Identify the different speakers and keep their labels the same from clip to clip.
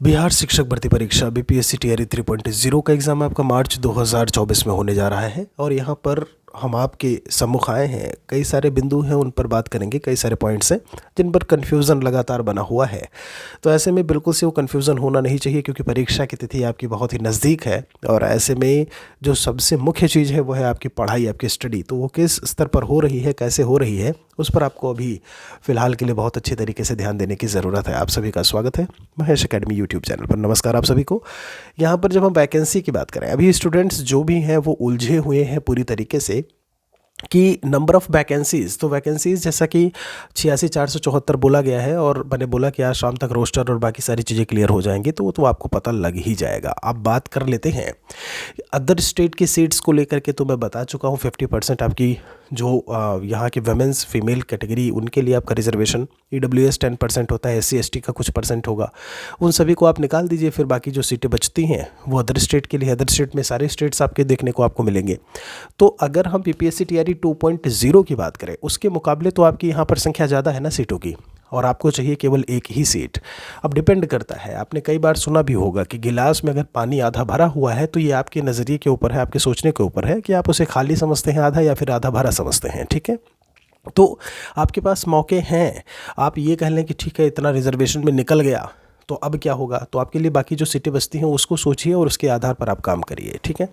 Speaker 1: बिहार शिक्षक भर्ती परीक्षा बीपीएससी टीआरई 3.0 का एग्ज़ाम आपका मार्च 2024 में होने जा रहा है और यहाँ पर हम आपके सम्मुख आए हैं। कई सारे बिंदु हैं, उन पर बात करेंगे। कई सारे पॉइंट्स हैं जिन पर कन्फ्यूज़न लगातार बना हुआ है। तो ऐसे में बिल्कुल से वो कन्फ्यूज़न होना नहीं चाहिए, क्योंकि परीक्षा की तिथि आपकी बहुत ही नज़दीक है। और ऐसे में जो सबसे मुख्य चीज़ है वो है आपकी पढ़ाई, आपकी स्टडी। तो वो किस स्तर पर हो रही है, कैसे हो रही है, उस पर आपको अभी फ़िलहाल के लिए बहुत अच्छी तरीके से ध्यान देने की ज़रूरत है। आप सभी का स्वागत है महेश एकेडमी यूट्यूब चैनल पर। नमस्कार आप सभी को। यहाँ पर जब हम वैकेंसी की बात करें, अभी स्टूडेंट्स जो भी हैं वो उलझे हुए हैं पूरी तरीके से कि नंबर ऑफ़ वैकेंसीज़। तो वैकेंसीज़ जैसा कि 86,474 बोला गया है और मैंने बोला कि आज शाम तक रोस्टर और बाकी सारी चीज़ें क्लियर हो जाएंगी, तो वो तो आपको पता लग ही जाएगा। अब बात कर लेते हैं अदर स्टेट की सीट्स को लेकर के। तो मैं बता चुका हूँ 50% आपकी जो यहाँ की वुमेंस फीमेल कैटेगरी, उनके लिए आपका रिजर्वेशन। EWS 10% होता है, SC ST का कुछ परसेंट होगा। उन सभी को आप निकाल दीजिए, फिर बाकी जो सीटें बचती हैं वो अदर स्टेट के लिए। अदर स्टेट में सारे स्टेट्स आपके देखने को आपको मिलेंगे। तो अगर हम बीपीएससी टीआरई 2.0 की बात करें, उसके मुकाबले तो आपकी यहाँ पर संख्या ज़्यादा है ना सीटों की, और आपको चाहिए केवल एक ही सीट। अब डिपेंड करता है, आपने कई बार सुना भी होगा कि गिलास में अगर पानी आधा भरा हुआ है तो ये आपके नज़रिए के ऊपर है, आपके सोचने के ऊपर है कि आप उसे खाली समझते हैं आधा या फिर आधा भरा समझते हैं। ठीक है, तो आपके पास मौके हैं। आप ये कह लें कि ठीक है इतना रिजर्वेशन में निकल गया तो अब क्या होगा, तो आपके लिए बाकी जो सीटें बचती हैं उसको सोचिए और उसके आधार पर आप काम करिए। ठीक है,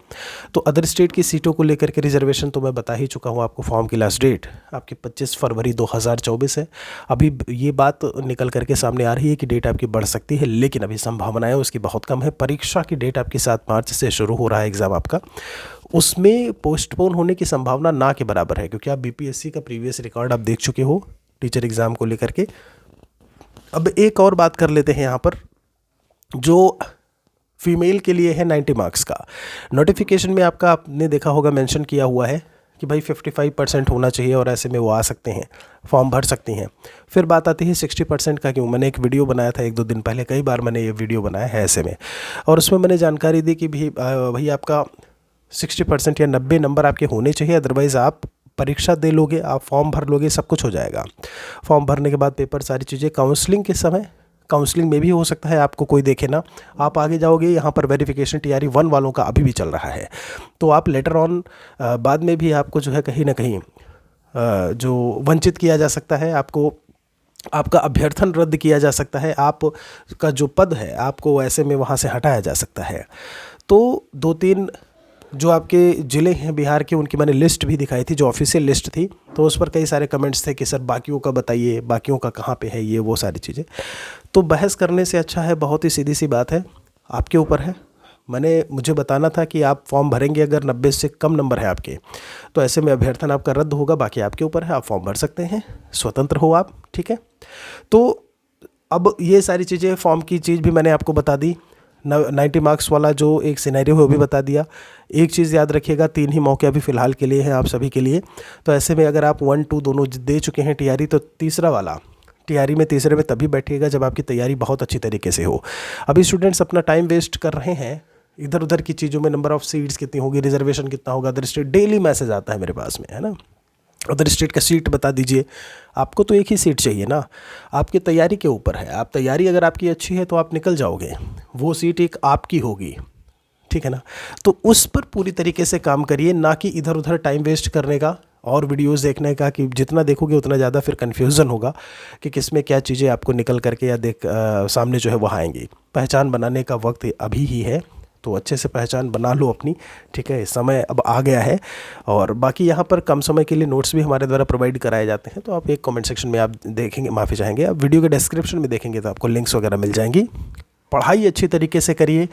Speaker 1: तो अदर स्टेट की सीटों को लेकर के रिजर्वेशन तो मैं बता ही चुका हूँ आपको। फॉर्म की लास्ट डेट आपकी 25 फरवरी 2024 है। अभी ये बात निकल करके सामने आ रही है कि डेट आपकी बढ़ सकती है, लेकिन अभी संभावनाएं उसकी बहुत कम है। परीक्षा की डेट आपकी 7 मार्च से शुरू हो रहा है एग्ज़ाम आपका, उसमें पोस्टपोन होने की संभावना ना के बराबर है, क्योंकि आप बीपीएससी का प्रीवियस रिकॉर्ड आप देख चुके हो टीचर एग्ज़ाम को लेकर के। अब एक और बात कर लेते हैं यहाँ पर, जो फीमेल के लिए है 90 मार्क्स का। नोटिफिकेशन में आपका आपने देखा होगा मेंशन किया हुआ है कि भाई 55% होना चाहिए और ऐसे में वो आ सकते हैं, फॉर्म भर सकती हैं। फिर बात आती है 60% का। क्यों, मैंने एक वीडियो बनाया था 1-2 दिन पहले, कई बार मैंने ये वीडियो बनाया है ऐसे में, और उसमें मैंने जानकारी दी कि भाई आपका 60% या 90 नंबर आपके होने चाहिए, अदरवाइज़ आप परीक्षा दे लोगे, आप फॉर्म भर लोगे, सब कुछ हो जाएगा। फॉर्म भरने के बाद पेपर, सारी चीज़ें, काउंसलिंग के समय, काउंसलिंग में भी हो सकता है आपको कोई देखे ना, आप आगे जाओगे। यहाँ पर वेरिफिकेशन टीआरई 1 वालों का अभी भी चल रहा है, तो आप लेटर ऑन बाद में भी आपको जो है कहीं ना कहीं जो वंचित किया जा सकता है, आपको आपका अभ्यर्थन रद्द किया जा सकता है, आपका जो पद है आपको ऐसे में वहाँ से हटाया जा सकता है। तो 2-3 जो आपके ज़िले हैं बिहार के, उनकी मैंने लिस्ट भी दिखाई थी, जो ऑफिशियल लिस्ट थी। तो उस पर कई सारे कमेंट्स थे कि सर बाकियों का बताइए, बाकियों का कहाँ पे है, ये वो सारी चीज़ें। तो बहस करने से अच्छा है, बहुत ही सीधी सी बात है, आपके ऊपर है। मुझे बताना था कि आप फॉर्म भरेंगे, अगर 90 से कम नंबर है आपके, तो ऐसे में अभ्यर्थन आपका रद्द होगा। बाकी आपके ऊपर है, आप फॉर्म भर सकते हैं, स्वतंत्र हो आप। ठीक है, तो अब ये सारी चीज़ें, फॉर्म की चीज़ भी मैंने आपको बता दी, 90 मार्क्स वाला जो एक सिनेरियो है वो भी बता दिया। एक चीज़ याद रखिएगा, 3 ही मौके अभी फ़िलहाल के लिए हैं आप सभी के लिए। तो ऐसे में अगर आप 1-2 दोनों दे चुके हैं टीआरई, तो तीसरा वाला टीआरई में तीसरे में तभी बैठिएगा जब आपकी तैयारी बहुत अच्छी तरीके से हो। अभी स्टूडेंट्स अपना टाइम वेस्ट कर रहे हैं इधर उधर की चीज़ों में। नंबर ऑफ़ सीट्स कितनी होगी, रिजर्वेशन कितना होगा, अदर स्टेट, डेली मैसेज आता है मेरे पास में, है ना। अदर स्टेट का सीट बता दीजिए, आपको तो एक ही सीट चाहिए ना। आपकी तैयारी के ऊपर है, आप तैयारी अगर आपकी अच्छी है तो आप निकल जाओगे, वो सीट एक आपकी होगी। ठीक है ना, तो उस पर पूरी तरीके से काम करिए, ना कि इधर उधर टाइम वेस्ट करने का और वीडियोस देखने का, कि जितना देखोगे उतना ज़्यादा फिर कन्फ्यूज़न होगा कि किस में क्या चीज़ें आपको निकल करके या सामने जो है वहाँ आएंगी। पहचान बनाने का वक्त अभी ही है, तो अच्छे से पहचान बना लो अपनी। ठीक है, समय अब आ गया है। और बाकी यहाँ पर कम समय के लिए नोट्स भी हमारे द्वारा प्रोवाइड कराए जाते हैं, तो आप एक कमेंट सेक्शन में आप देखेंगे, माफ़ी चाहेंगे, आप वीडियो के डिस्क्रिप्शन में देखेंगे तो आपको लिंक्स वगैरह मिल जाएंगी। पढ़ाई अच्छी तरीके से करिए।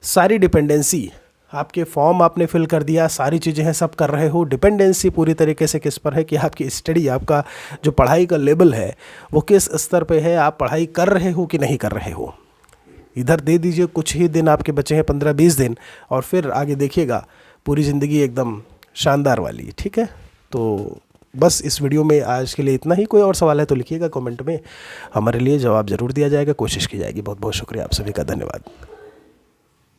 Speaker 1: सारी डिपेंडेंसी, आपके फॉर्म आपने फिल कर दिया, सारी चीज़ें हैं, सब कर रहे हो, डिपेंडेंसी पूरी तरीके से किस पर है कि आपकी स्टडी, आपका जो पढ़ाई का लेवल है वो किस स्तर पे है, आप पढ़ाई कर रहे हो कि नहीं कर रहे हो। इधर दे दीजिए, कुछ ही दिन आपके बचे हैं, 15-20 दिन, और फिर आगे देखिएगा पूरी ज़िंदगी एकदम शानदार वाली। ठीक है, तो बस इस वीडियो में आज के लिए इतना ही। कोई और सवाल है तो लिखिएगा कमेंट में, हमारे लिए जवाब ज़रूर दिया जाएगा, कोशिश की जाएगी। बहुत बहुत शुक्रिया आप सभी का, धन्यवाद।